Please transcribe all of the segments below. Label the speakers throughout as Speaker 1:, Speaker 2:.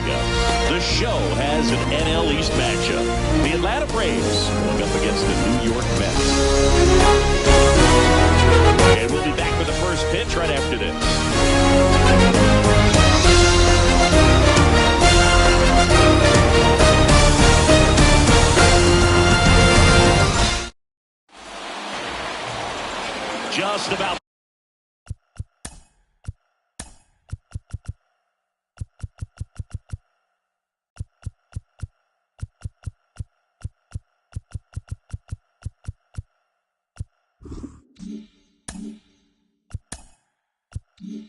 Speaker 1: up. The show has an NL East matchup. The Atlanta Braves going up against the New York Mets. And we'll be back with the first pitch right after this. Just about.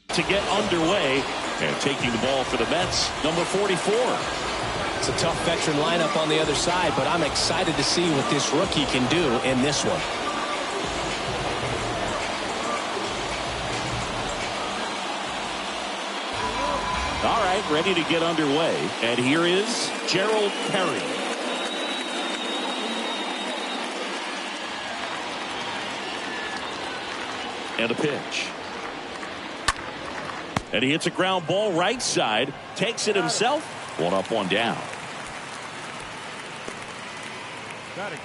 Speaker 1: To get underway, and taking the ball for the Mets, number 44.
Speaker 2: It's a tough veteran lineup on the other side, but I'm excited to see what this rookie can do in this one.
Speaker 1: All right, ready to get underway. And here is Gerald Perry. And a pitch. And he hits a ground ball right side. Takes it himself. One up, one down.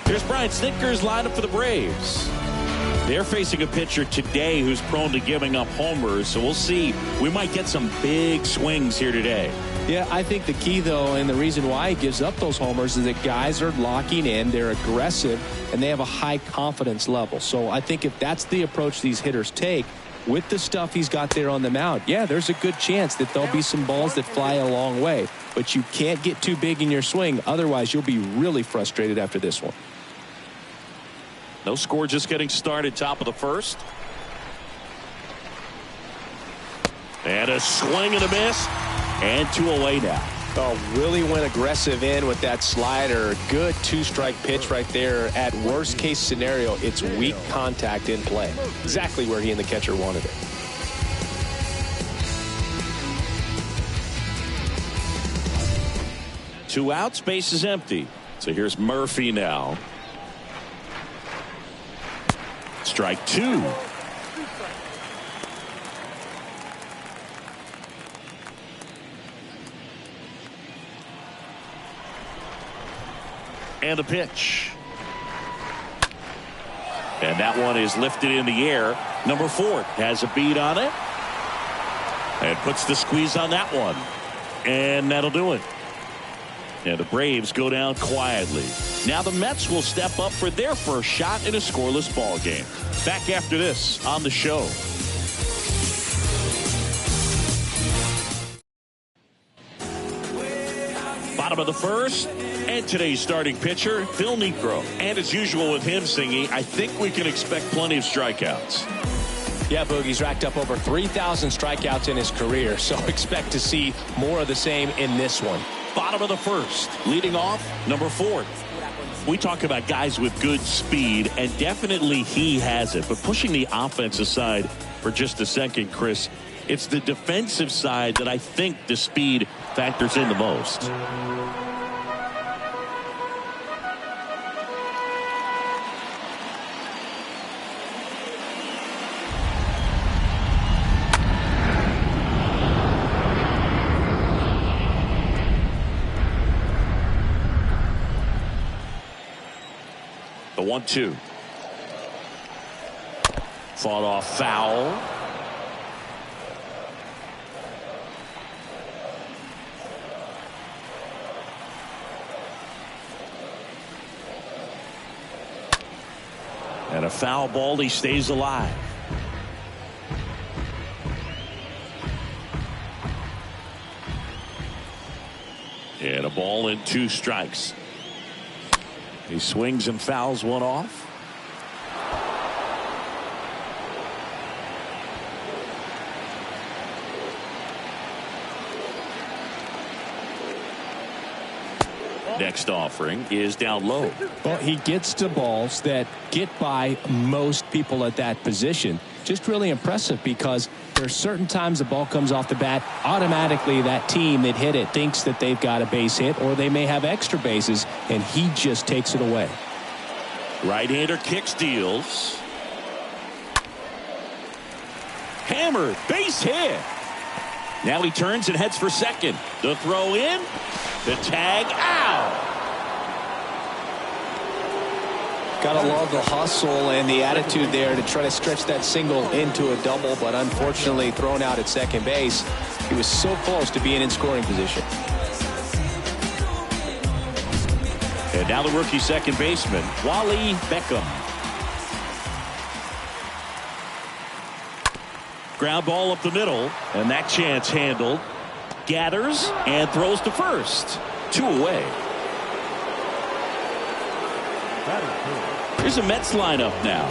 Speaker 1: Here's Brian Snitker's lineup for the Braves. They're facing a pitcher today who's prone to giving up homers, so we'll see. We might get some big swings here today.
Speaker 2: Yeah, I think the key, though, and the reason why he gives up those homers is that guys are locking in, they're aggressive, and they have a high confidence level. So I think if that's the approach these hitters take, with the stuff he's got there on the mound, yeah, there's a good chance that there'll be some balls that fly a long way. But you can't get too big in your swing, otherwise you'll be really frustrated after this one.
Speaker 1: No score, just getting started, top of the first. And a swing and a miss. And 2 away now.
Speaker 2: Oh, really went aggressive in with that slider. Good 2-strike pitch right there. At worst case scenario, it's weak contact in play. Exactly where he and the catcher wanted it.
Speaker 1: Two outs, base is empty. So here's Murphy now. Strike 2. And a pitch. And that one is lifted in the air. Number 4 has a beat on it. And puts the squeeze on that one. And that'll do it. And the Braves go down quietly. Now the Mets will step up for their first shot in a scoreless ball game. Back after this on the show. Bottom of the first. And today's starting pitcher, Phil Niekro. And as usual with him singing, I think we can expect plenty of strikeouts.
Speaker 2: Yeah, Boogie's racked up over 3,000 strikeouts in his career, so expect to see more of the same in this one.
Speaker 1: Bottom of the first, leading off, number 4. We talk about guys with good speed, and definitely he has it. But pushing the offense aside for just a second, Chris, it's the defensive side that I think the speed factors in the most. The 1-2. Fought off foul. And a foul ball, he stays alive. And a ball and 2 strikes. He swings and fouls one off. Next offering is down low.
Speaker 2: Well, he gets to balls that get by most people at that position. Just really impressive because there are certain times the ball comes off the bat, automatically that team that hit it thinks that they've got a base hit or they may have extra bases, and he just takes it away.
Speaker 1: Right-hander kicks, deals. Hammered, base hit. Now he turns and heads for second. The throw in. The tag out.
Speaker 2: Gotta love the hustle and the attitude there to try to stretch that single into a double, but unfortunately thrown out at second base. He was so close to being in scoring position.
Speaker 1: And now the rookie second baseman, Wally Beckham. Ground ball up the middle, and that chance handled. Gathers and throws to first. 2 away. Here's a Mets lineup now.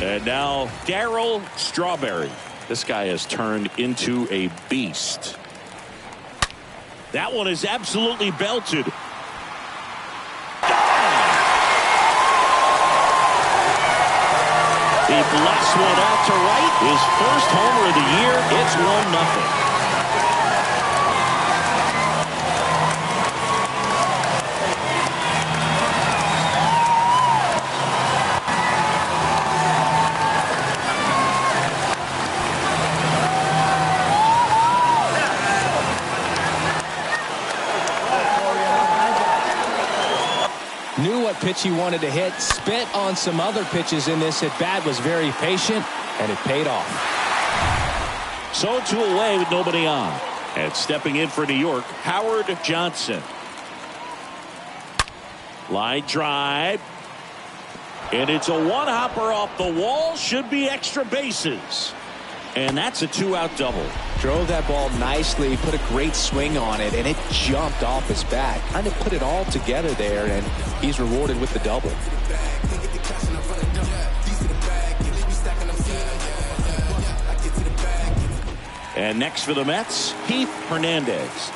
Speaker 1: And now Darryl Strawberry. This guy has turned into a beast. That one is absolutely belted. He blasts one out to right. His first homer of the year. It's 1-0.
Speaker 2: Knew what pitch he wanted to hit, spent on some other pitches in this at bat, was very patient, and it paid off.
Speaker 1: So 2 away with nobody on. And stepping in for New York, Howard Johnson. Line drive. And it's a one-hopper off the wall. Should be extra bases. And that's a 2-out double.
Speaker 2: Drove that ball nicely, put a great swing on it, and it jumped off his bat. Kind of put it all together there, and he's rewarded with the double.
Speaker 1: And next for the Mets, Heath Hernandez.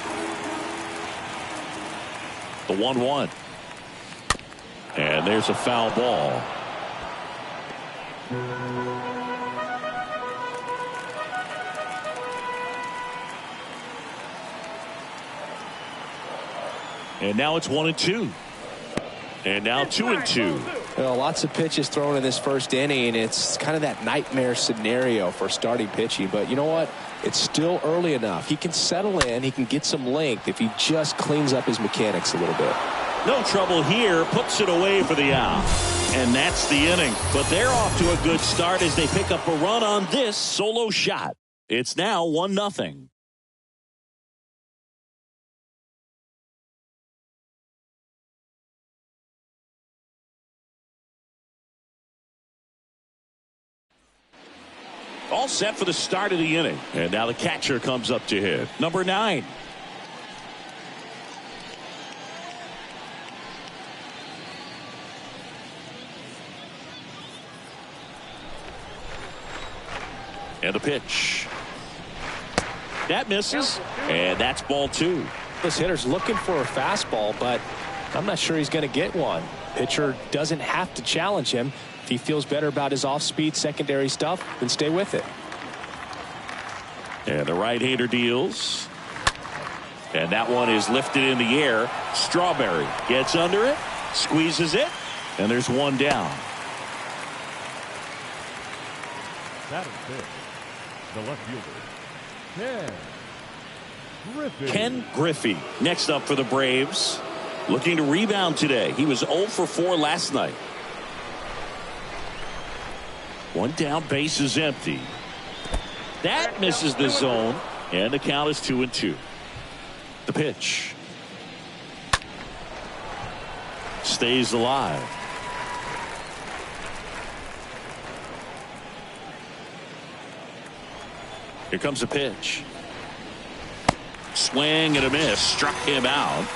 Speaker 1: The 1-1. And there's a foul ball. And now it's 1-2. And now 2-2.
Speaker 2: Well, lots of pitches thrown in this first inning. It's kind of that nightmare scenario for starting pitching. But you know what? It's still early enough. He can settle in. He can get some length if he just cleans up his mechanics a little bit.
Speaker 1: No trouble here. Puts it away for the out. And that's the inning. But they're off to a good start as they pick up a run on this solo shot. It's now 1-0. All set for the start of the inning. And now the catcher comes up to hit. Number 9. And the pitch. That misses. And that's ball 2.
Speaker 2: This hitter's looking for a fastball, but I'm not sure he's going to get one. Pitcher doesn't have to challenge him. If he feels better about his off-speed secondary stuff, then stay with it.
Speaker 1: And the right-hander deals. And that one is lifted in the air. Strawberry gets under it, squeezes it, and there's one down.
Speaker 3: That is it. The left fielder,
Speaker 1: Ken Griffey next up for the Braves. Looking to rebound today. He was 0 for 4 last night. One down, base is empty. That misses the zone, and the count is 2-2. The pitch. Stays alive. Here comes the pitch. Swing and a miss. Struck him out.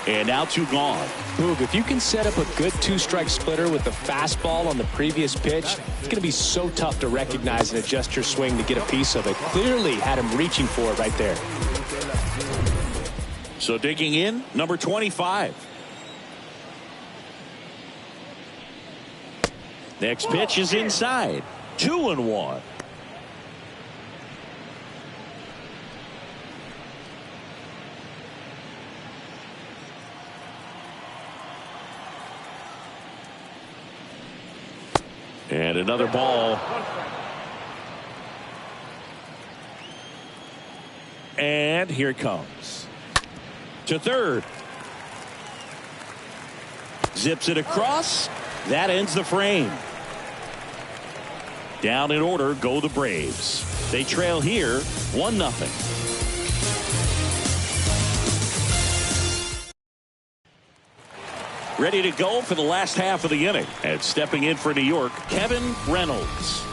Speaker 1: And now 2 gone.
Speaker 2: Boog, if you can set up a good 2-strike splitter with the fastball on the previous pitch, it's going to be so tough to recognize and adjust your swing to get a piece of it. Clearly had him reaching for it right there.
Speaker 1: So digging in, number 25. Next pitch is inside. 2-1. And another ball. And here it comes. To third. Zips it across. That ends the frame. Down in order go the Braves. They trail here 1-0. Ready to go for the last half of the inning. And stepping in for New York, Kevin Reynolds.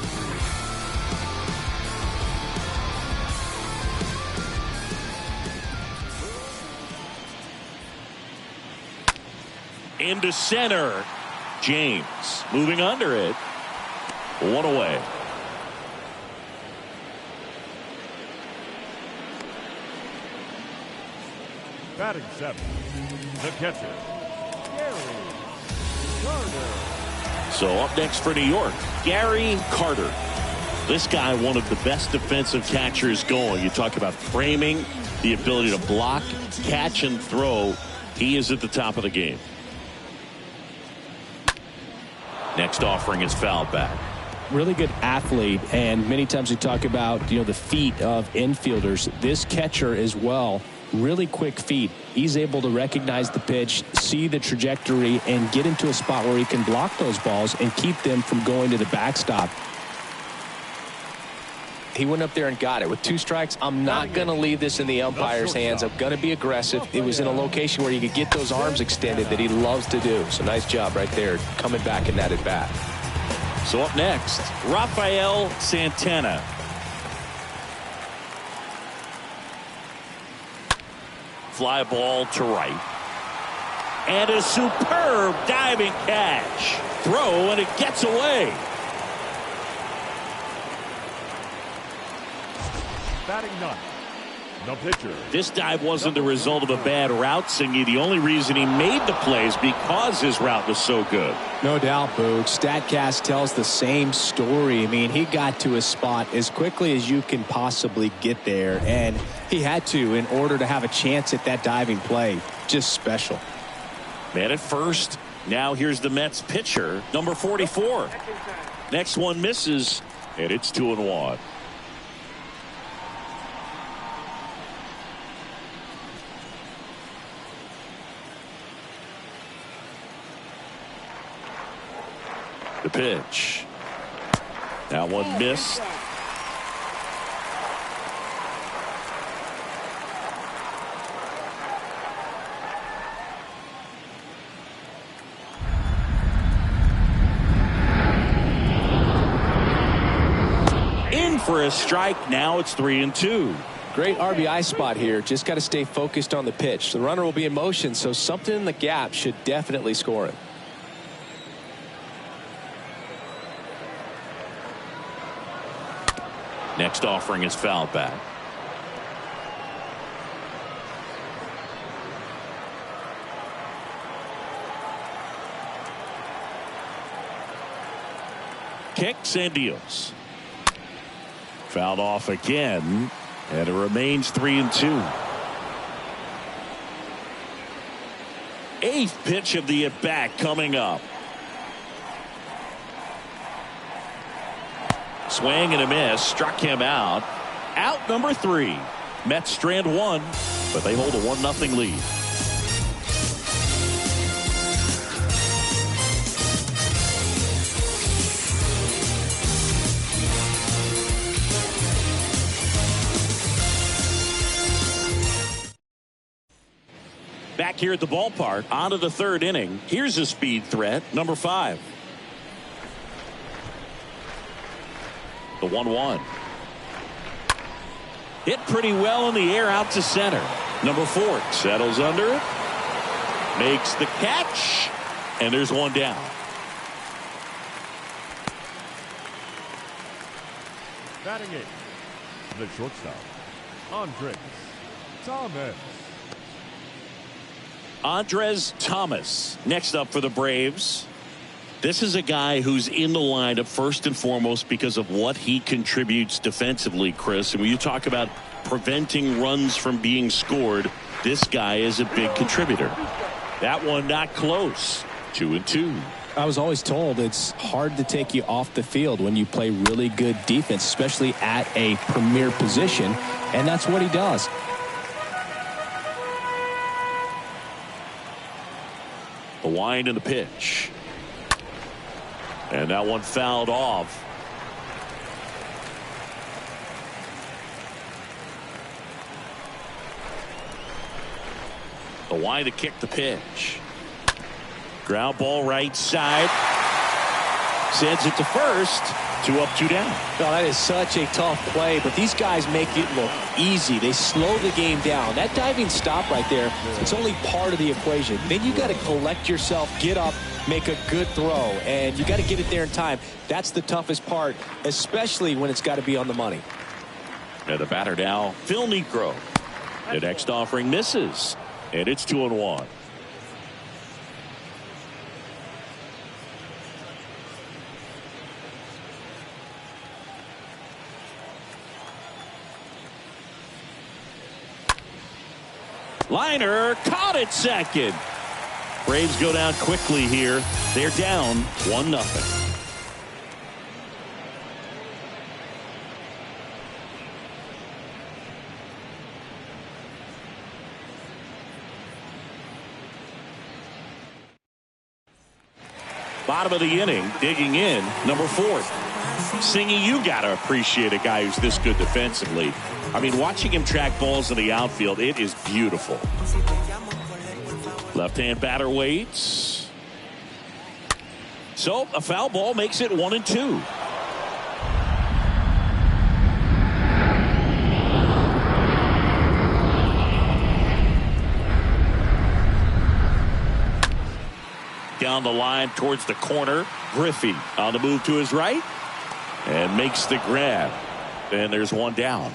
Speaker 1: Into center. James moving under it. One away.
Speaker 3: Batting 7. The catcher, Gary Carter.
Speaker 1: So up next for New York, Gary Carter. This guy, one of the best defensive catchers going. You talk about framing, the ability to block, catch, and throw. He is at the top of the game. Next offering is fouled back.
Speaker 2: Really good athlete, and many times we talk about the feet of infielders. This catcher as well, really quick feet. He's able to recognize the pitch, see the trajectory, and get into a spot where he can block those balls and keep them from going to the backstop. He went up there and got it. With 2 strikes, I'm not going to leave this in the umpire's hands. I'm going to be aggressive. It was in a location where you could get those arms extended that he loves to do. So nice job right there, coming back in that at bat.
Speaker 1: So up next, Rafael Santana. Fly ball to right. And a superb diving catch. Throw, and it gets away.
Speaker 3: Batting 9. The pitcher.
Speaker 1: This dive wasn't the result of a bad route, Singy. The only reason he made the play is because his route was so good.
Speaker 2: No doubt, Boog. StatCast tells the same story. I mean, he got to his spot as quickly as you can possibly get there, and he had to in order to have a chance at that diving play. Just special.
Speaker 1: Man at first. Now here's the Mets pitcher, number 44. Next one misses, and it's 2-1. The pitch. That one missed. In for a strike. Now it's 3-2.
Speaker 2: Great RBI spot here. Just got to stay focused on the pitch. The runner will be in motion, so something in the gap should definitely score it.
Speaker 1: Next offering is fouled back. Kicks and deals. Fouled off again, and it remains 3-2. 8th pitch of the at-bat coming up. Swing and a miss, struck him out. Out number 3. Mets strand 1, but they hold a 1-0 lead. Back here at the ballpark, on to the 3rd inning. Here's a speed threat, number 5. The 1-1. Hit pretty well in the air out to center. Number 4 settles under it. Makes the catch. And there's one down.
Speaker 3: Batting 8. The shortstop, Andres Thomas.
Speaker 1: Andres Thomas next up for the Braves. This is a guy who's in the lineup first and foremost because of what he contributes defensively, Chris. And when you talk about preventing runs from being scored, this guy is a big contributor. That one not close. 2-2.
Speaker 2: I was always told it's hard to take you off the field when you play really good defense, especially at a premier position, and that's what he does.
Speaker 1: The wind and the pitch. And that one fouled off. The wind to kick the pitch. Ground ball right side. Sends it to first. 2 up, 2 down.
Speaker 2: No, that is such a tough play, but these guys make it look easy. They slow the game down. That diving stop right there, it's only part of the equation. Then you got to collect yourself, get up, make a good throw, and you got to get it there in time. That's the toughest part, especially when it's got to be on the money.
Speaker 1: And the batter now, Phil Niekro. The next offering misses, and it's 2-1. Liner caught it second. Braves go down quickly here. They're down 1-0. Bottom of the inning, digging in, number 4. Singy, you got to appreciate a guy who's this good defensively. I mean, watching him track balls in the outfield, it is beautiful. Left-hand batter waits. So a foul ball makes it 1-2. Down the line towards the corner. Griffey on the move to his right and makes the grab. And there's one down.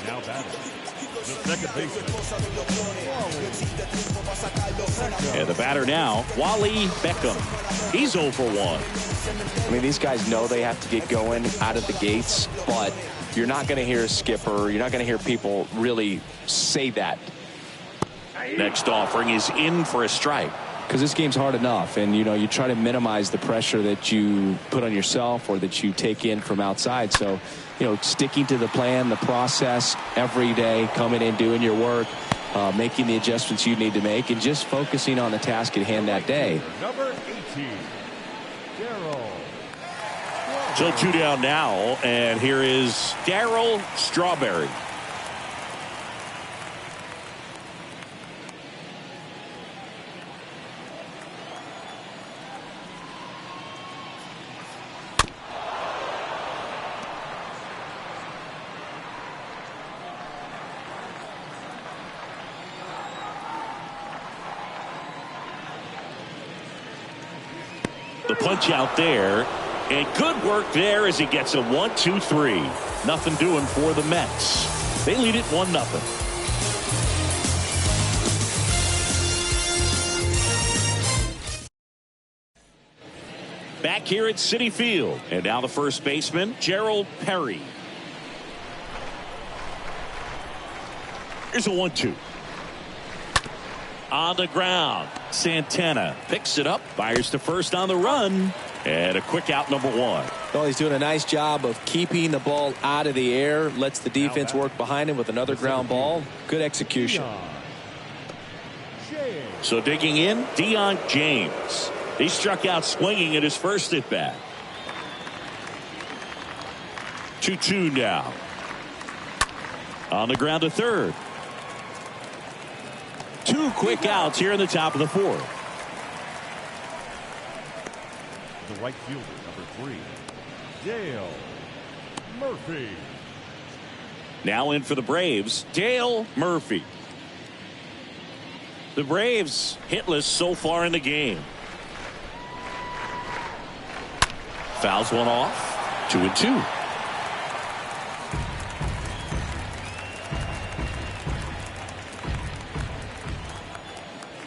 Speaker 3: Now batting, the second baseman.
Speaker 1: And the batter now, Wally Beckham. He's 0 for 1.
Speaker 4: I mean, these guys know they have to get going out of the gates, but you're not going to hear a skipper. You're not going to hear people really say that.
Speaker 1: Next offering is in for a strike.
Speaker 2: Because this game's hard enough, and you try to minimize the pressure that you put on yourself or that you take in from outside. So sticking to the plan, the process every day, coming in, doing your work, making the adjustments you need to make, and just focusing on the task at hand that day.
Speaker 3: Number 18, Darryl.
Speaker 1: So 2 down now, and here is Darryl Strawberry. The punch out there, and good work there as he gets a 1-2-3. Nothing doing for the Mets. They lead it 1-0. Back here at Citi Field, and now the first baseman, Gerald Perry. Here's a 1-2. On the ground, Santana picks it up, fires to first on the run, and a quick out, number 1.
Speaker 2: Well, he's doing a nice job of keeping the ball out of the air, lets the defense work behind him with another ground ball. Good execution.
Speaker 1: So digging in, Deion James. He struck out swinging at his first at bat. 2-2 now. On the ground to third. 2 quick outs here in the top of the 4th.
Speaker 3: The right fielder, number 3, Dale Murphy.
Speaker 1: Now in for the Braves, Dale Murphy. The Braves hitless so far in the game. Fouls one off. 2-2.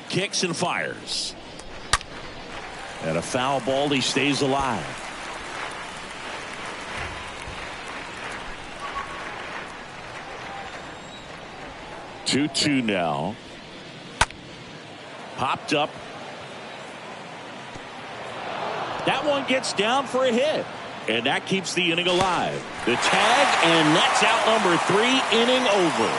Speaker 1: Kicks and fires. And a foul ball. He stays alive. Two now. Popped up. That one gets down for a hit. And that keeps the inning alive. The tag, and that's out number 3, inning over.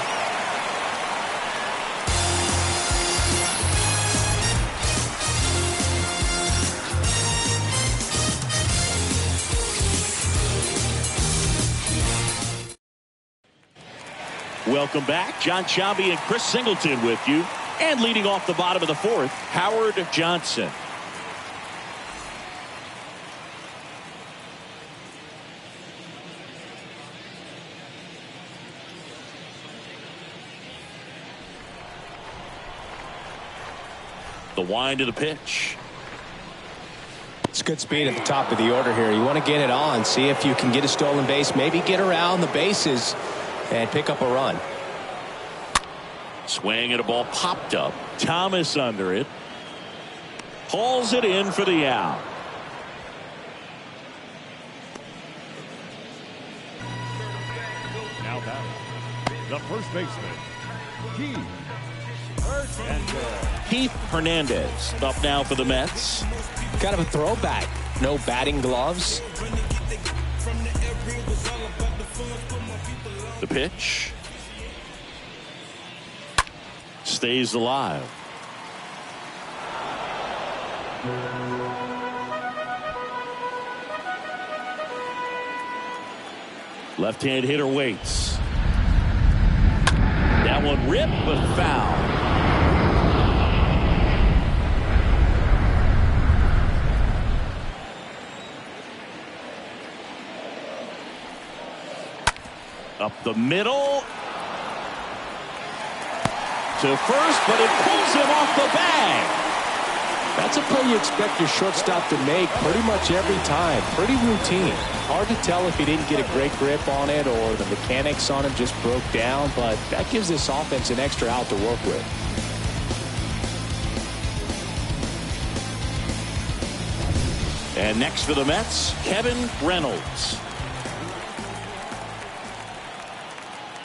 Speaker 1: Welcome back. John Sciambi and Chris Singleton with you. And leading off the bottom of the 4th, Howard Johnson. The wind of the pitch.
Speaker 2: It's good speed at the top of the order here. You want to get it on, see if you can get a stolen base, maybe get around the bases and pick up a run.
Speaker 1: Swing and a ball popped up. Thomas under it. Hauls it in for the out.
Speaker 3: Now batting, the first baseman,
Speaker 1: Keith Hernandez up now for the Mets.
Speaker 2: Kind of a throwback. No batting gloves.
Speaker 1: The pitch. Stays alive. Left-hand hitter waits. That one ripped but foul. Up the middle. To first, but it pulls him off the bag.
Speaker 2: That's a play you expect your shortstop to make pretty much every time. Pretty routine. Hard to tell if he didn't get a great grip on it or the mechanics on him just broke down, but that gives this offense an extra out to work with.
Speaker 1: And next for the Mets, Kevin Reynolds.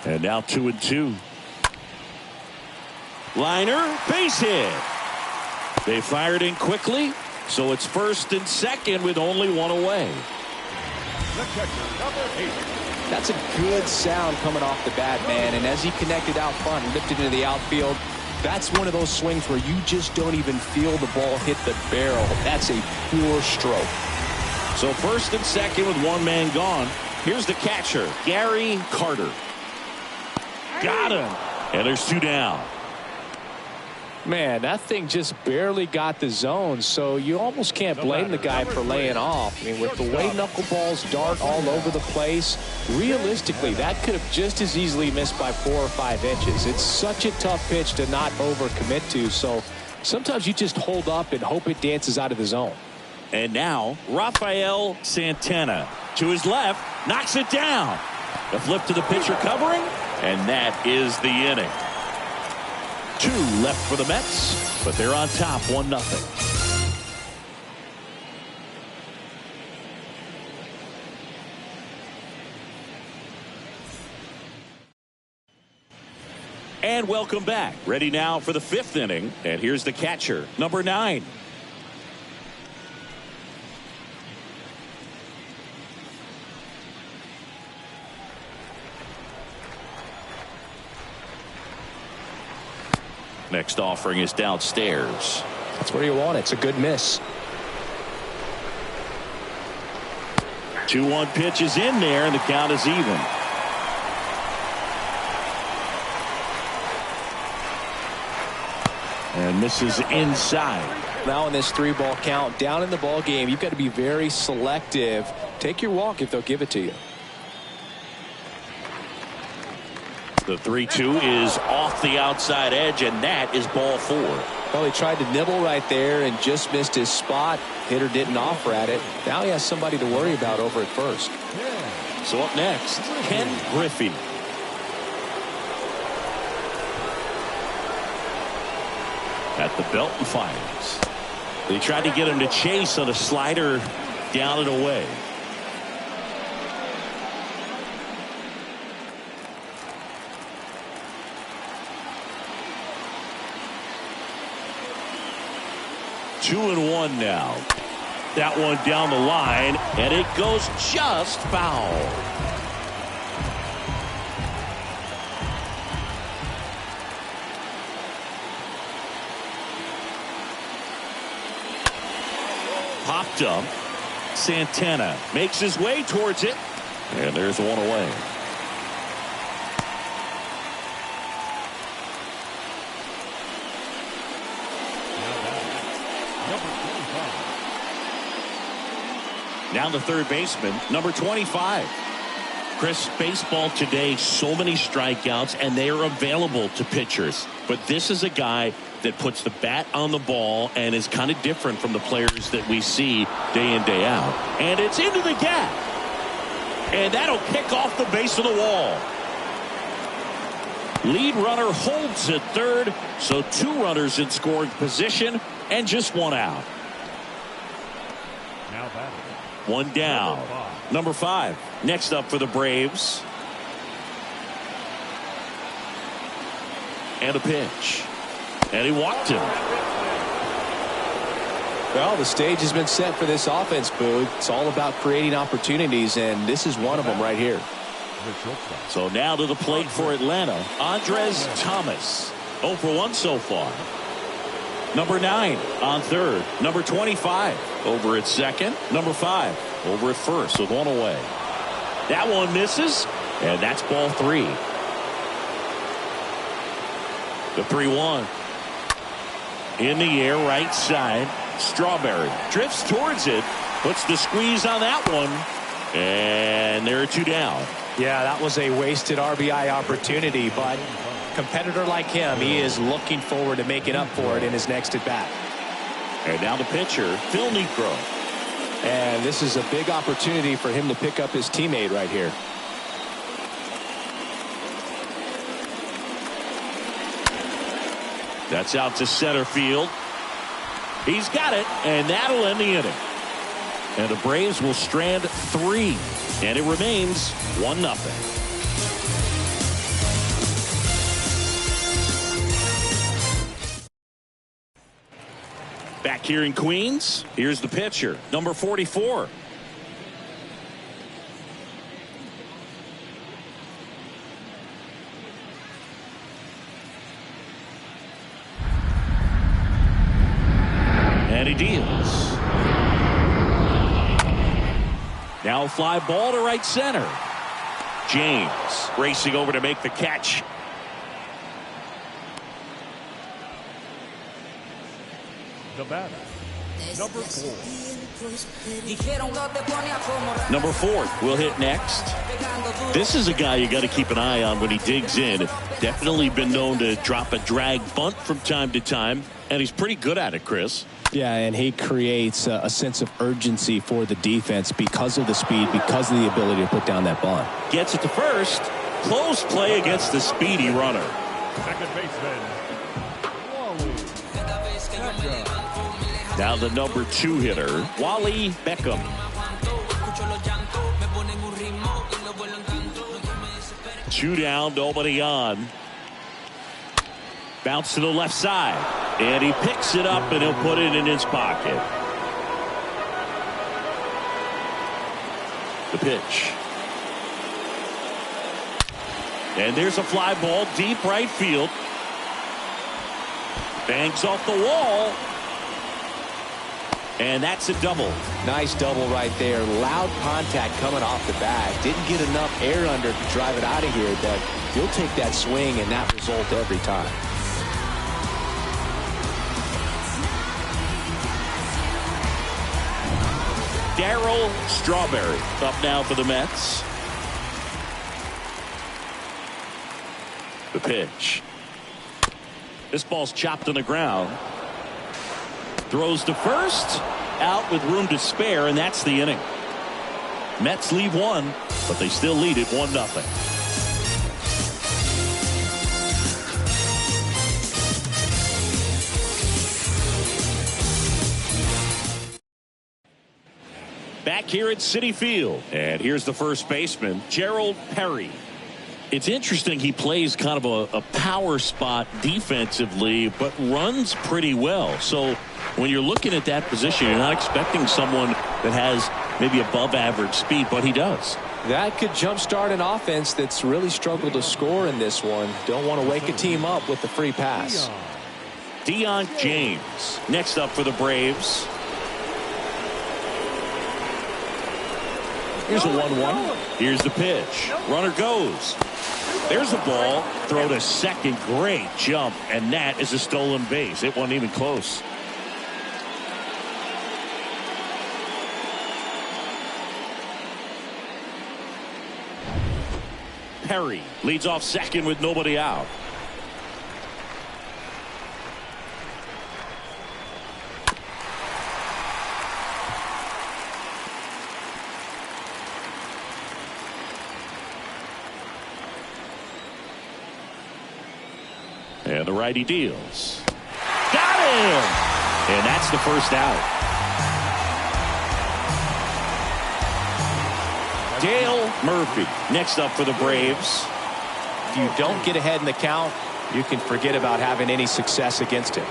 Speaker 1: And now 2-2. Liner, base hit. They fired in quickly, so it's first and second with only one away.
Speaker 3: the catcher, number 8.
Speaker 2: That's a good sound coming off the bat, man. And as he connected out front and lifted into the outfield, that's one of those swings where you just don't even feel the ball hit the barrel. That's a pure stroke.
Speaker 1: So first and second with one man gone. Here's the catcher, Gary Carter. Got him. And there's two down.
Speaker 2: Man, that thing just barely got the zone, so you almost can't blame the guy for laying off. I mean, with the way knuckleballs dart all over the place, realistically, that could have just as easily missed by 4 or 5 inches. It's such a tough pitch to not overcommit to, so sometimes you just hold up and hope it dances out of the zone.
Speaker 1: And now, Rafael Santana to his left, knocks it down. The flip to the pitcher covering, and that is the inning. 2 left for the Mets, but they're on top 1-0. And welcome back. Ready now for the 5th inning. And here's the catcher, number 9. Next offering is downstairs.
Speaker 2: That's where you want it. It's a good miss.
Speaker 1: 2-1 pitch is in there, and the count is even. And misses inside.
Speaker 2: Now in this 3-ball count, down in the ball game, you've got to be very selective. Take your walk if they'll give it to you.
Speaker 1: The 3-2 is off the outside edge, and that is ball 4.
Speaker 2: Well, he tried to nibble right there and just missed his spot. Hitter didn't offer at it. Now he has somebody to worry about over at first.
Speaker 1: So up next, Ken Griffey. At the belt and fires. They tried to get him to chase on a slider down and away. 2-1 now. That one down the line, and it goes just foul. Popped up. Santana makes his way towards it, and there's one away. Now the third baseman, number 25. Chris, baseball today, so many strikeouts, and they are available to pitchers. But this is a guy that puts the bat on the ball and is kind of different from the players that we see day in, day out. And it's into the gap. And that'll kick off the base of the wall. Lead runner holds at third, so 2 runners in scoring position and just 1 out.
Speaker 3: Now batting.
Speaker 1: 1 down. Number 5. Next up for the Braves. And a pitch. And he walked him.
Speaker 2: Well, the stage has been set for this offense, Boog. It's all about creating opportunities, and this is one of them right here.
Speaker 1: So now to the plate for Atlanta, Andres Thomas. 0 for 1 so far. Number 9 on third. Number 25 over at second. Number 5 over at first with 1 away. That one misses, and that's ball 3. The 3-1. In the air, right side. Strawberry drifts towards it, puts the squeeze on that one, and there are 2 down.
Speaker 4: Yeah, that was a wasted RBI opportunity, but competitor like him, he is looking forward to making up for it in his next at bat.
Speaker 1: And now the pitcher, Phil Niekro.
Speaker 2: And this is a big opportunity for him to pick up his teammate right here.
Speaker 1: That's out to center field. He's got it, and that'll end the inning. And the Braves will strand 3, and it remains 1-0. Back here in Queens, here's the pitcher, number 44. And he deals. Now a fly ball to right center. James racing over to make the catch.
Speaker 3: The batter, number 4.
Speaker 1: Number 4 will hit next. This is a guy you got to keep an eye on when he digs in. Definitely been known to drop a drag bunt from time to time, and he's pretty good at it, Chris.
Speaker 2: Yeah, and he creates a sense of urgency for the defense because of the speed, because of the ability to put down that bunt.
Speaker 1: Gets it to first. Close play against the speedy runner.
Speaker 3: Second baseman, Wally Beckham.
Speaker 1: Now the number 2 hitter, Wally Beckham. Two down, nobody on. Bounce to the left side, and he picks it up, and he'll put it in his pocket. The pitch. And there's a fly ball deep right field. Bangs off the wall. And that's a double.
Speaker 2: Nice double right there. Loud contact coming off the bat. Didn't get enough air under to drive it out of here, but you'll take that swing and that result every time.
Speaker 1: Darryl Strawberry up now for the Mets. The pitch. This ball's chopped on the ground. Throws to first. Out with room to spare, and that's the inning. Mets leave 1, but they still lead it 1-0. Back here at Citi Field. And here's the first baseman, Gerald Perry. It's interesting. He plays kind of a power spot defensively, but runs pretty well. So when you're looking at that position, you're not expecting someone that has maybe above average speed, but he does.
Speaker 2: That could jumpstart an offense that's really struggled to score in this one. Don't want to wake a team up with the free pass.
Speaker 1: Deion James next up for the Braves. Here's a 1-1. Here's the pitch. Runner goes. There's the ball. Throw to second. Great jump. And that is a stolen base. It wasn't even close. Perry leads off second with nobody out. And the righty deals. Got him! And that's the first out. Dale Murphy next up for the Braves.
Speaker 2: If you don't get ahead in the count, you can forget about having any success against him.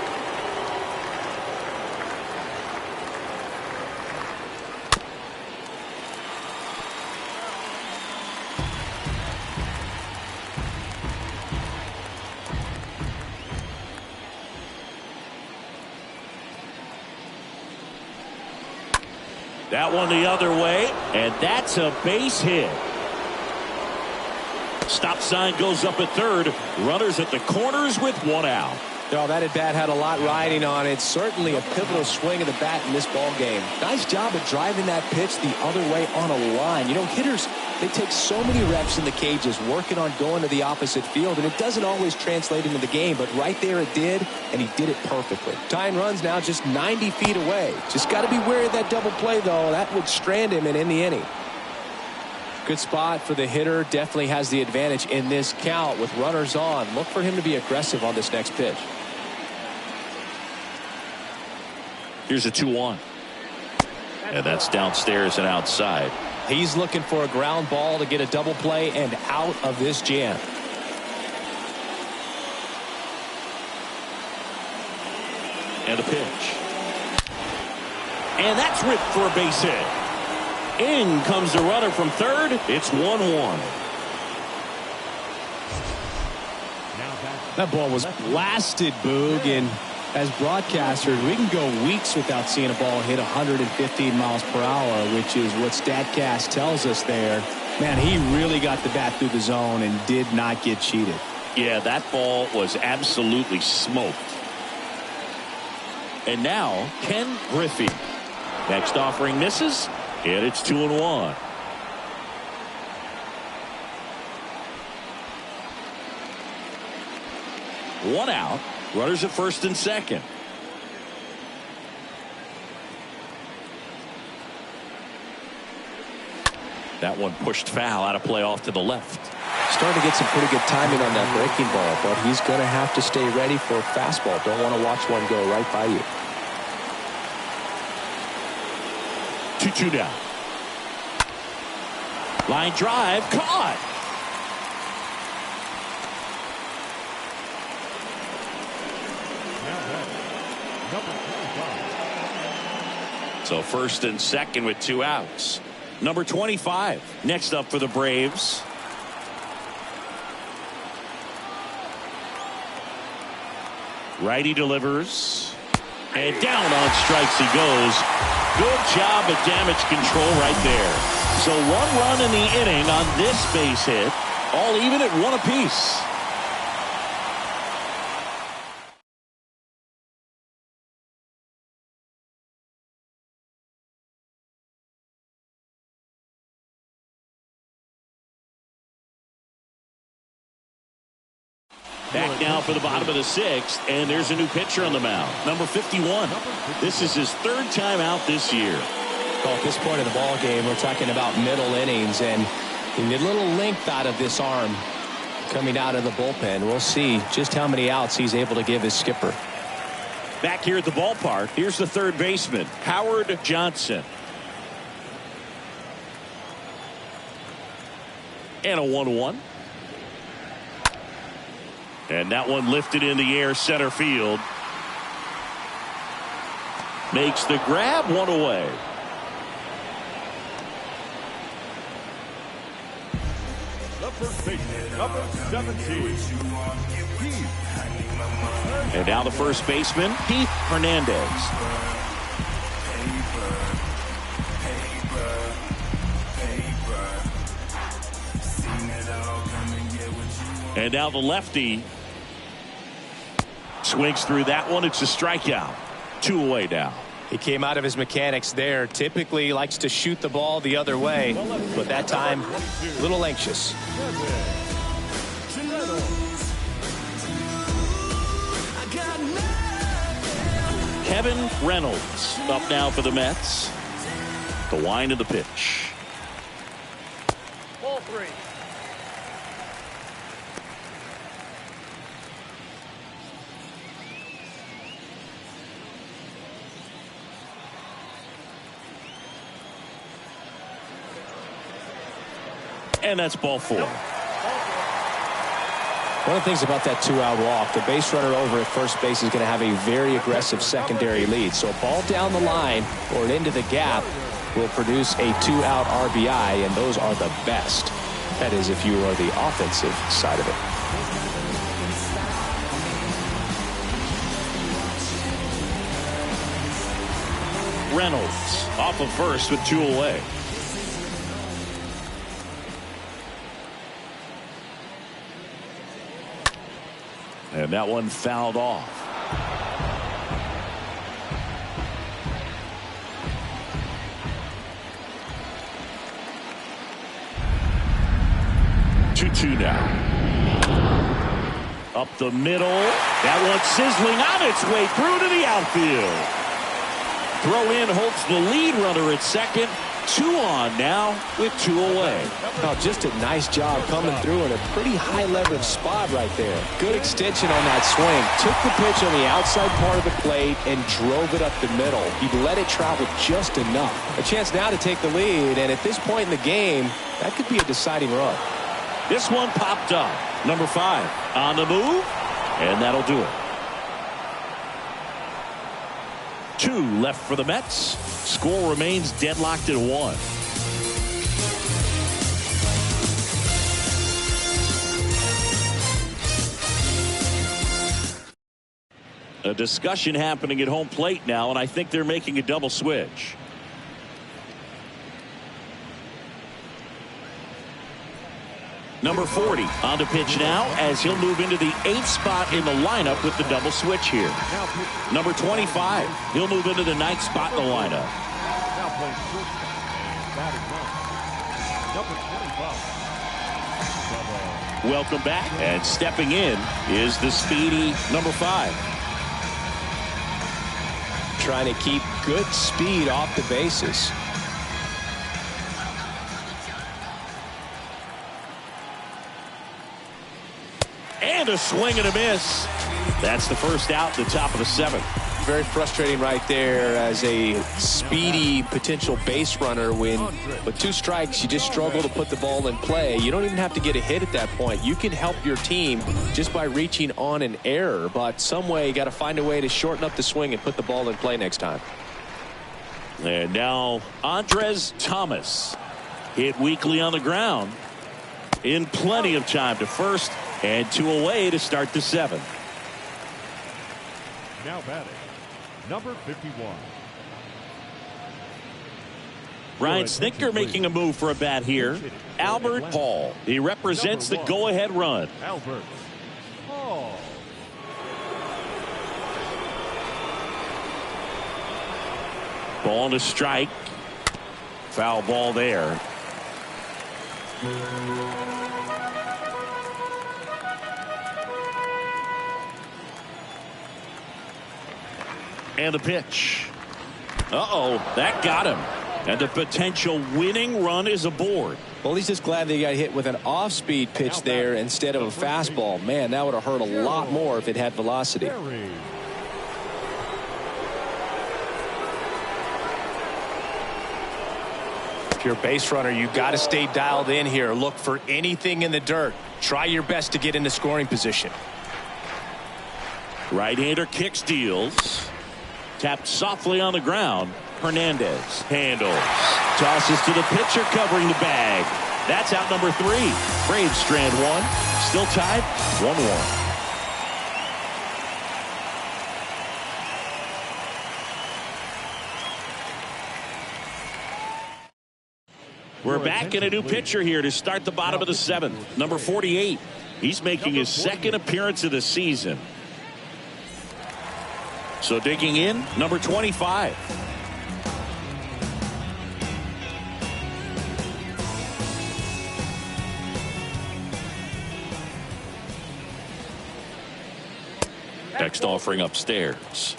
Speaker 1: That one the other way, and that's a base hit. Stop sign goes up at third. Runners at the corners with one out.
Speaker 2: Oh, that at bat had a lot riding on it. Certainly a pivotal swing of the bat in this ball game. Nice job of driving that pitch the other way on a line. You know, hitters, they take so many reps in the cages working on going to the opposite field, and it doesn't always translate into the game, but right there it did, and he did it perfectly. Tying runs now just 90 feet away. Just got to be wary of that double play, though. That would strand him and end the inning. Good spot for the hitter. Definitely has the advantage in this count with runners on. Look for him to be aggressive on this next pitch.
Speaker 1: Here's a 2-1. And that's downstairs and outside.
Speaker 2: He's looking for a ground ball to get a double play and out of this jam.
Speaker 1: And a pitch. And that's ripped for a base hit. In comes the runner from third. It's 1-1.
Speaker 2: That ball was blasted, Boog, and as broadcasters, we can go weeks without seeing a ball hit 115 miles per hour, which is what StatCast tells us there. Man, he really got the bat through the zone and did not get cheated.
Speaker 1: Yeah, that ball was absolutely smoked. And now, Ken Griffey. Next offering misses, and it's 2-1. One out. Runners at first and second. That one pushed foul out of play off to the left.
Speaker 2: Starting to get some pretty good timing on that breaking ball, but he's going to have to stay ready for a fastball. Don't want to watch one go right by you.
Speaker 1: 2-2 down. Line drive caught. So first and second with two outs. Number 25 next up for the Braves. Righty delivers. And down on strikes he goes. Good job of damage control right there. So one run in the inning on this base hit. All even at one apiece. Back now for the bottom of the sixth, and there's a new pitcher on the mound, number 51. This is his third time out this year.
Speaker 2: Well, at this point of the ball game, we're talking about middle innings, and you need a little length out of this arm coming out of the bullpen. We'll see just how many outs he's able to give his skipper.
Speaker 1: Back here at the ballpark, here's the third baseman, Howard Johnson. And a 1-1. And that one lifted in the air center field. Makes the grab, one away.
Speaker 3: The first baseman, number 17.
Speaker 1: And now the first baseman, Keith Hernandez. And now the lefty swings through that one. It's a strikeout. 2 away now.
Speaker 4: He came out of his mechanics there. Typically likes to shoot the ball the other way, but that time a little anxious.
Speaker 1: Kevin Reynolds up now for the Mets. The wind of the pitch.
Speaker 3: Ball 3.
Speaker 1: And that's ball 4.
Speaker 2: One of the things about that 2-out walk, the base runner over at first base is going to have a very aggressive secondary lead. So a ball down the line or into the gap will produce a 2-out RBI, and those are the best. That is, if you are the offensive side of it.
Speaker 1: Reynolds off of first with 2 away. And that one fouled off. Two now. Up the middle. That one sizzling on its way through to the outfield. Throw in holds the lead runner at second. 2 on now with 2 away.
Speaker 2: Oh, just a nice job coming through in a pretty high leverage spot right there. Good extension on that swing. Took the pitch on the outside part of the plate and drove it up the middle. He let it travel just enough. A chance now to take the lead, and at this point in the game, that could be a deciding run.
Speaker 1: This one popped up. Number 5 on the move, and that'll do it. 2 left for the Mets. Score remains deadlocked at 1. A discussion happening at home plate now, and I think they're making a double switch. Number 40 on the pitch now as he'll move into the 8th spot in the lineup with the double switch here. Number 25, he'll move into the 9th spot in the lineup.
Speaker 3: Now playing first, batting number 25.
Speaker 1: Welcome back, and stepping in is the speedy number 5.
Speaker 2: Trying to keep good speed off the bases.
Speaker 1: And a swing and a miss. That's the first out, the top of the 7th.
Speaker 2: Very frustrating right there as a speedy potential base runner when with 2 strikes you just struggle to put the ball in play. You don't even have to get a hit at that point. You can help your team just by reaching on an error, but some way you got to find a way to shorten up the swing and put the ball in play next time.
Speaker 1: And now Andres Thomas hit weakly on the ground in plenty of time to first, and 2 away to start the 7th.
Speaker 3: Now batting, number 51.
Speaker 1: Ryan Snitker making a move for a bat here. Albert Paul. He represents the go-ahead run.
Speaker 3: Albert Paul.
Speaker 1: Ball and a strike. Foul ball there. And the pitch. Uh-oh, that got him. And the potential winning run is aboard.
Speaker 2: Well, he's just glad that he got hit with an off-speed pitch there instead of a fastball. Man, that would have hurt a lot more if it had velocity. If you're a base runner, you got to stay dialed in here. Look for anything in the dirt. Try your best to get into scoring position.
Speaker 1: Right-hander kicks, deals. Tapped softly on the ground. Hernandez handles. Tosses to the pitcher covering the bag. That's out number 3. Braves strand 1. Still tied 1-1. We're back in a new pitcher here to start the bottom of the 7th. Number 48. He's making his second appearance of the season. So digging in, number 25. Next offering upstairs.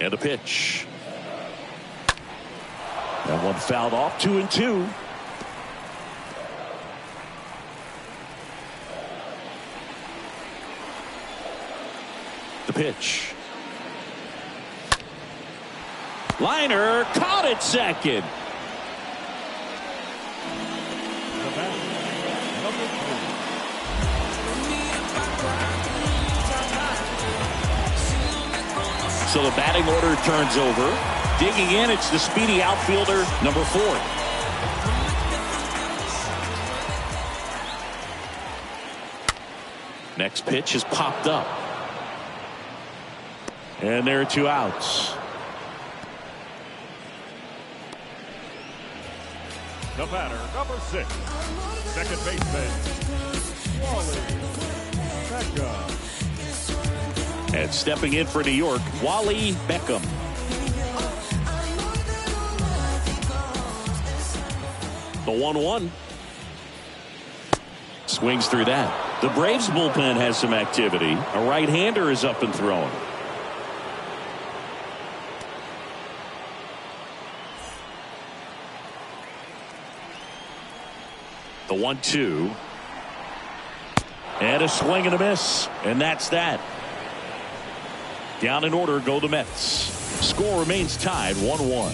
Speaker 1: And a pitch. That one fouled off. 2-2. The pitch. Liner caught it second.
Speaker 3: The batter, number 3.
Speaker 1: So the batting order turns over. Digging in, it's the speedy outfielder, number 4. Next pitch is popped up. And there are 2 outs.
Speaker 3: The batter, number 6. Second baseman, Wally Beckham.
Speaker 1: And stepping in for New York, Wally Beckham. The 1-1. Swings through that. The Braves bullpen has some activity. A right-hander is up and throwing. The 1-2. And a swing and a miss. And that's that. Down in order go the Mets. Score remains tied 1-1.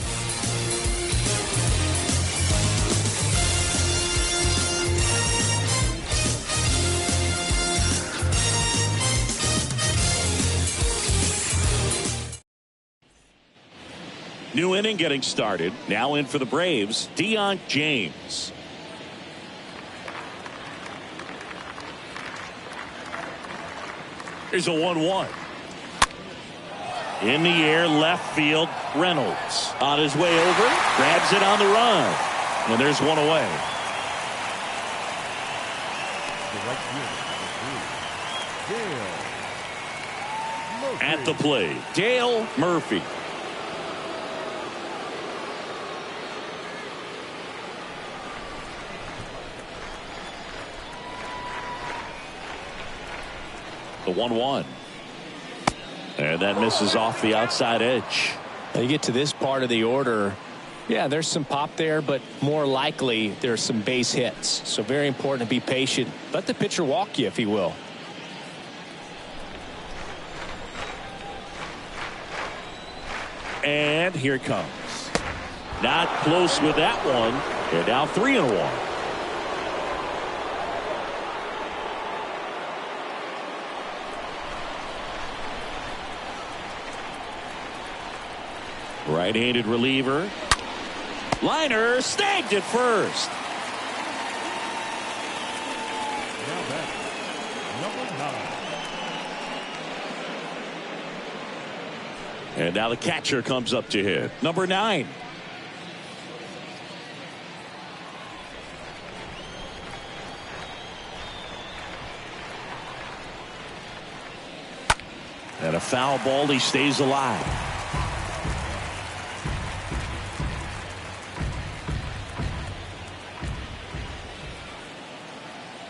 Speaker 1: New inning getting started. Now in for the Braves, Deion James. Here's a 1-1. In the air, left field, Reynolds. On his way over, grabs it on the run. And there's one away.
Speaker 3: The right fielder, number 3, Dale Murphy.
Speaker 1: At the plate, Dale Murphy. The 1-1. And that misses off the outside edge.
Speaker 2: Now you get to this part of the order. Yeah, there's some pop there, but more likely there's some base hits. So very important to be patient. Let the pitcher walk you if he will.
Speaker 1: And here it comes. Not close with that one. They're now 3-1. Right-handed reliever. Liner snagged it first.
Speaker 3: Now back, number 9.
Speaker 1: And now the catcher comes up to hit. Number 9. And a foul ball. He stays alive.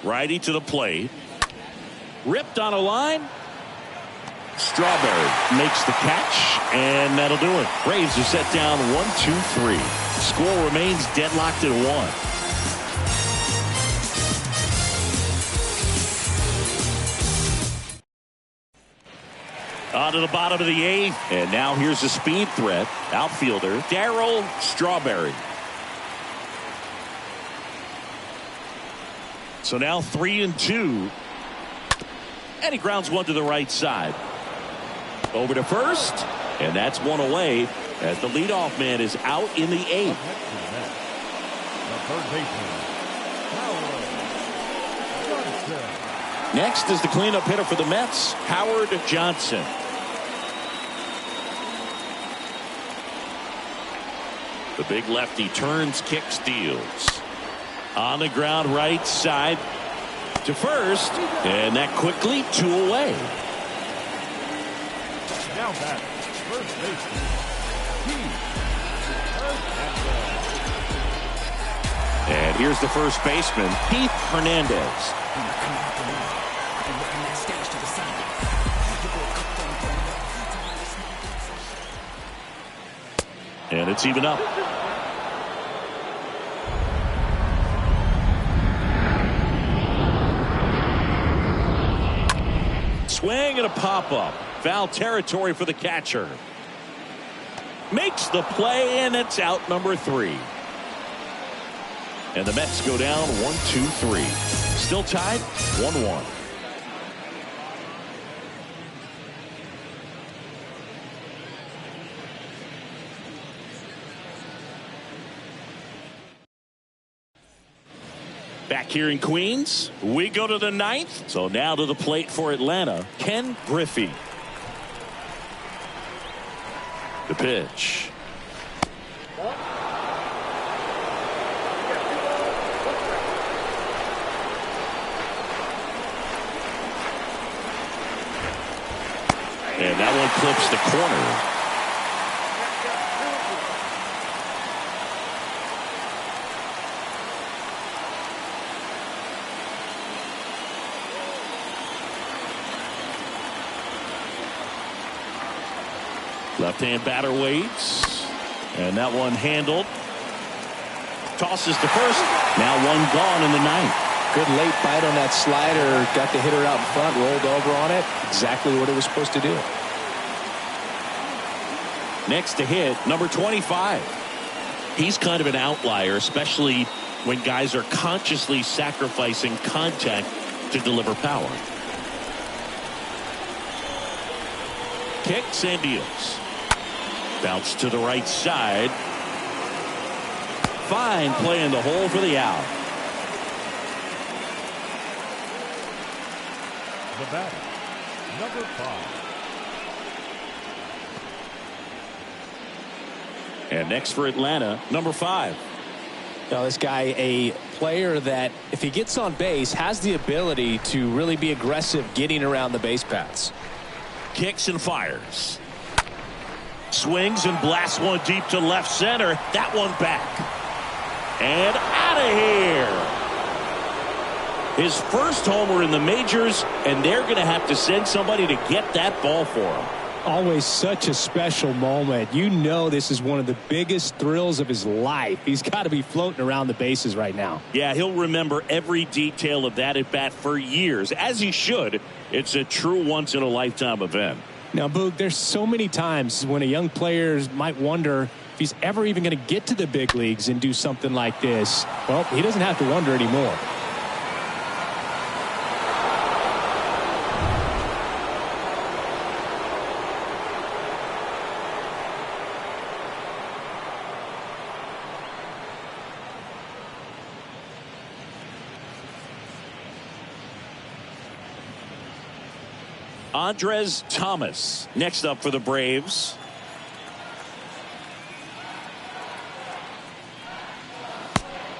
Speaker 1: Righty to the plate. Ripped on a line. Strawberry makes the catch, and that'll do it. Braves are set down 1-2-3. Score remains deadlocked at 1. On to the bottom of the 8th, and now here's a speed threat. Outfielder Darryl Strawberry. So now 3-2 And he grounds one to the right side. Over to first. And that's one away as the leadoff man is out in the 8th.
Speaker 3: The third baseman, Howard Johnson.
Speaker 1: Next is the cleanup hitter for the Mets, Howard Johnson. The big lefty turns, kicks, deals. On the ground, right side to first. And that quickly 2 away.
Speaker 3: Now back, first baseman, Keith Hernandez.
Speaker 1: And here's the first baseman, Keith Hernandez. And it's even up. Swing and a pop-up. Foul territory for the catcher. Makes the play, and it's out number 3. And the Mets go down 1-2-3. Still tied 1-1. Back here in Queens, we go to the 9th. So now to the plate for Atlanta, Ken Griffey. The pitch. And that one clips the corner. Left-hand batter waits. And that one handled. Tosses to first. Now one gone in the 9th.
Speaker 2: Good late bite on that slider. Got the hitter out in front, rolled over on it. Exactly what it was supposed to do.
Speaker 1: Next to hit, number 25. He's kind of an outlier, especially when guys are consciously sacrificing contact to deliver power. Kicks and deals. Bounce to the right side. Fine play in the hole for the out.
Speaker 3: The batter, number 5.
Speaker 1: And next for Atlanta, number 5.
Speaker 2: Now this guy, a player that if he gets on base has the ability to really be aggressive getting around the base paths.
Speaker 1: Kicks and fires. Swings and blasts one deep to left center. That one back. And out of here. His first homer in the majors, and they're going to have to send somebody to get that ball for him.
Speaker 2: Always such a special moment. You know this is one of the biggest thrills of his life. He's got to be floating around the bases right now.
Speaker 1: Yeah, he'll remember every detail of that at bat for years, as he should. It's a true once-in-a-lifetime event.
Speaker 2: Now, Boog, there's so many times when a young player might wonder if he's ever even going to get to the big leagues and do something like this. Well, he doesn't have to wonder anymore.
Speaker 1: Andres Thomas next up for the Braves.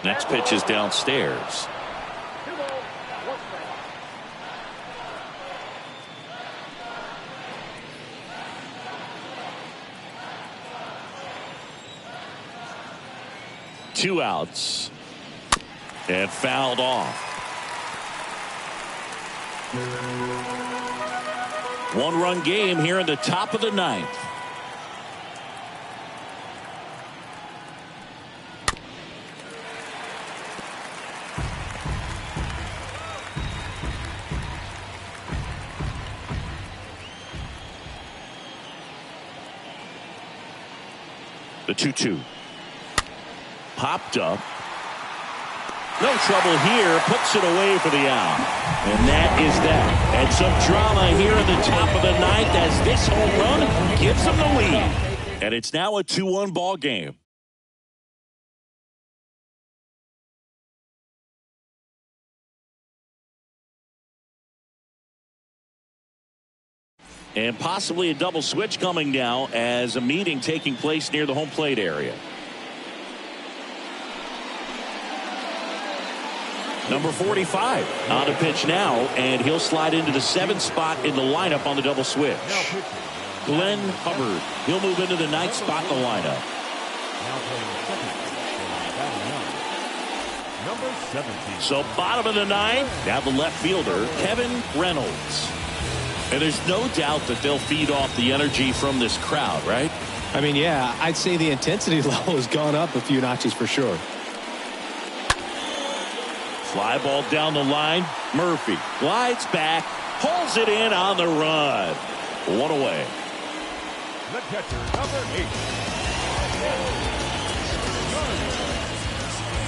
Speaker 1: Next pitch is downstairs. Two outs. And fouled off. One-run game here in the top of the 9th. The 2-2. Popped up. No trouble here. Puts it away for the out. And that is that. And some drama here in the top of the ninth as this home run gives them the lead. And it's now a 2-1 ball game. And possibly a double switch coming now as a meeting taking place near the home plate area. Number 45 on the pitch now, and he'll slide into the 7th spot in the lineup on the double switch. Glenn Hubbard. He'll move into the 9th spot in the lineup.
Speaker 3: Number 17.
Speaker 1: So bottom of the 9th, now the left fielder, Kevin Reynolds. And there's no doubt that they'll feed off the energy from this crowd, right?
Speaker 2: I mean, yeah, I'd say the intensity level has gone up a few notches for sure.
Speaker 1: Fly ball down the line. Murphy glides back, pulls it in on the run. One away.
Speaker 3: The catcher, number 8.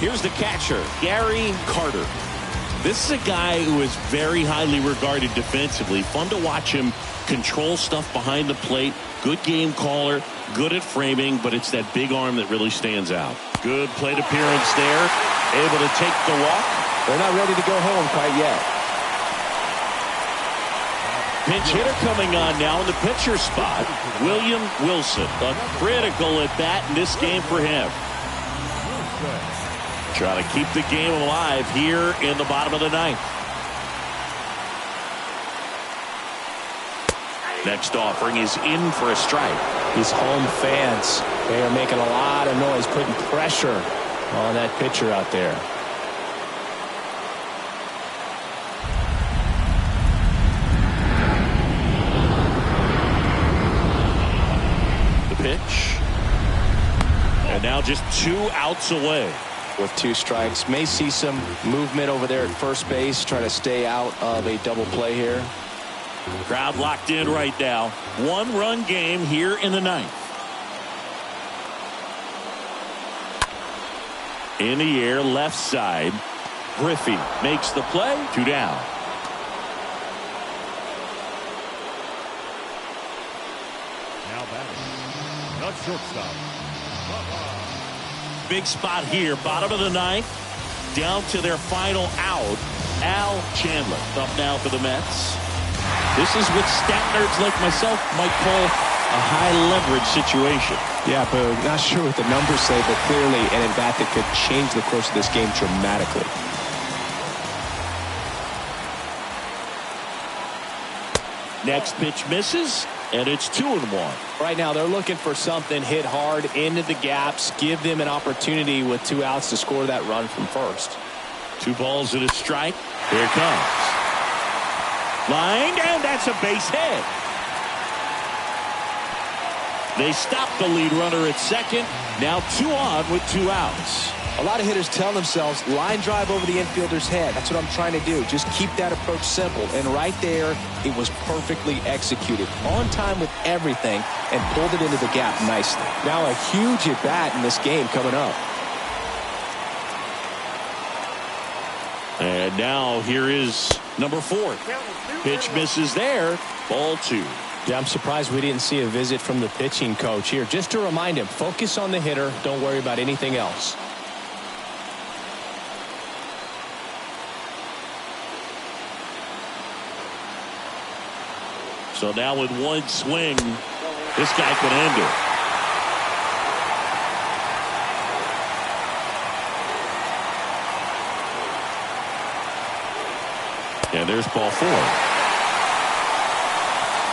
Speaker 1: Here's the catcher, Gary Carter. This is a guy who is very highly regarded defensively. Fun to watch him control stuff behind the plate. Good game caller, good at framing, but it's that big arm that really stands out. Good plate appearance there. Able to take the walk.
Speaker 4: They're not ready to go home quite yet.
Speaker 1: Pinch hitter coming on now in the pitcher spot. William Wilson. A critical at bat in this game for him. Trying to keep the game alive here in the bottom of the 9th. Next offering is in for a strike.
Speaker 2: These home fans, they are making a lot of noise, putting pressure on that pitcher out there.
Speaker 1: The pitch. And now just 2 outs away.
Speaker 4: With 2 strikes, may see some movement over there at first base, try to stay out of a double play here.
Speaker 1: Crowd locked in right now. 1-run game here in the 9th. In the air, left side. Griffey makes the play. 2 down.
Speaker 3: Now batting, the shortstop.
Speaker 1: Big spot here, bottom of the 9th, down to their final out. Al Chandler up now for the Mets. This is what stat nerds like myself might call a high leverage situation.
Speaker 2: Yeah, but not sure what the numbers say, but clearly an at-bat that could change the course of this game dramatically.
Speaker 1: Next pitch misses, and it's 2-1.
Speaker 2: Right now, they're looking for something hit hard into the gaps, give them an opportunity with 2 outs to score that run from first.
Speaker 1: 2 balls and a strike. Here it comes. Line, and that's a base hit. They stop the lead runner at second. Now 2 on with 2 outs.
Speaker 4: A lot of hitters tell themselves, line drive over the infielder's head. That's what I'm trying to do. Just keep that approach simple. And right there, it was perfectly executed. On time with everything and pulled it into the gap nicely.
Speaker 2: Now a huge at-bat in this game coming up.
Speaker 1: And now here is number 4. Pitch misses there. Ball 2.
Speaker 2: Yeah, I'm surprised we didn't see a visit from the pitching coach here. Just to remind him, focus on the hitter. Don't worry about anything else.
Speaker 1: So now with 1 swing, this guy could end it. And there's ball 4.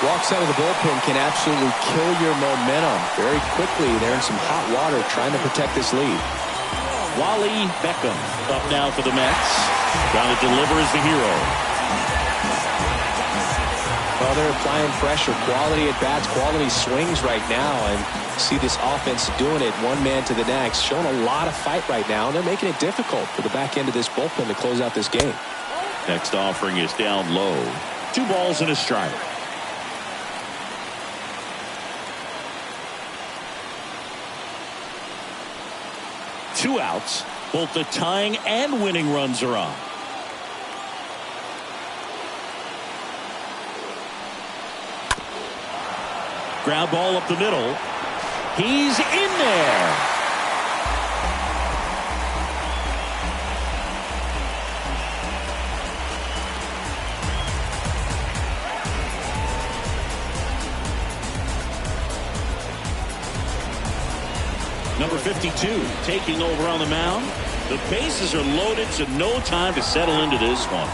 Speaker 2: Walks out of the bullpen can absolutely kill your momentum very quickly. They're in some hot water trying to protect this lead.
Speaker 1: Wally Beckham up now for the Mets. Trying to deliver as the hero.
Speaker 2: Well, they're applying pressure, quality at bats, quality swings right now, and see this offense doing it one man to the next, showing a lot of fight right now, and they're making it difficult for the back end of this bullpen to close out this game.
Speaker 1: Next offering is down low. 2 balls and a strike. Two outs. Both the tying and winning runs are on. Ground ball up the middle. He's in there. Number 52 taking over on the mound. The bases are loaded, so no time to settle into this one.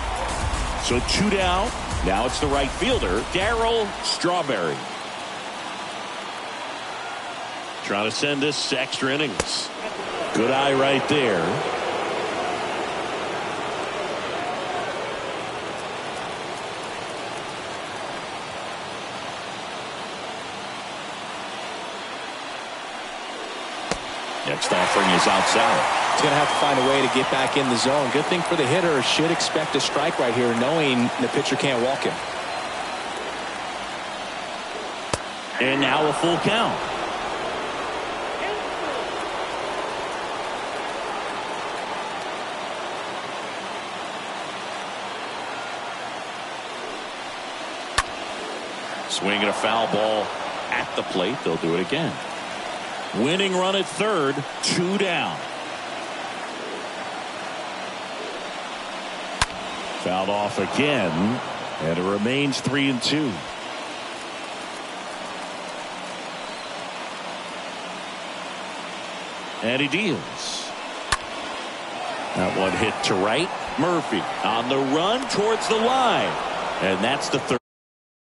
Speaker 1: So 2 down. Now it's the right fielder, Darryl Strawberry. Trying to send this to extra innings. Good eye right there. Next offering is outside.
Speaker 4: He's going to have to find a way to get back in the zone. Good thing for the hitter, should expect a strike right here, knowing the pitcher can't walk him.
Speaker 1: And now a full count. Swinging a foul ball at the plate. They'll do it again. Winning run at third, 2 down. Fouled off again, and it remains 3-2. And he deals. That one hit to right. Murphy on the run towards the line. And that's the third.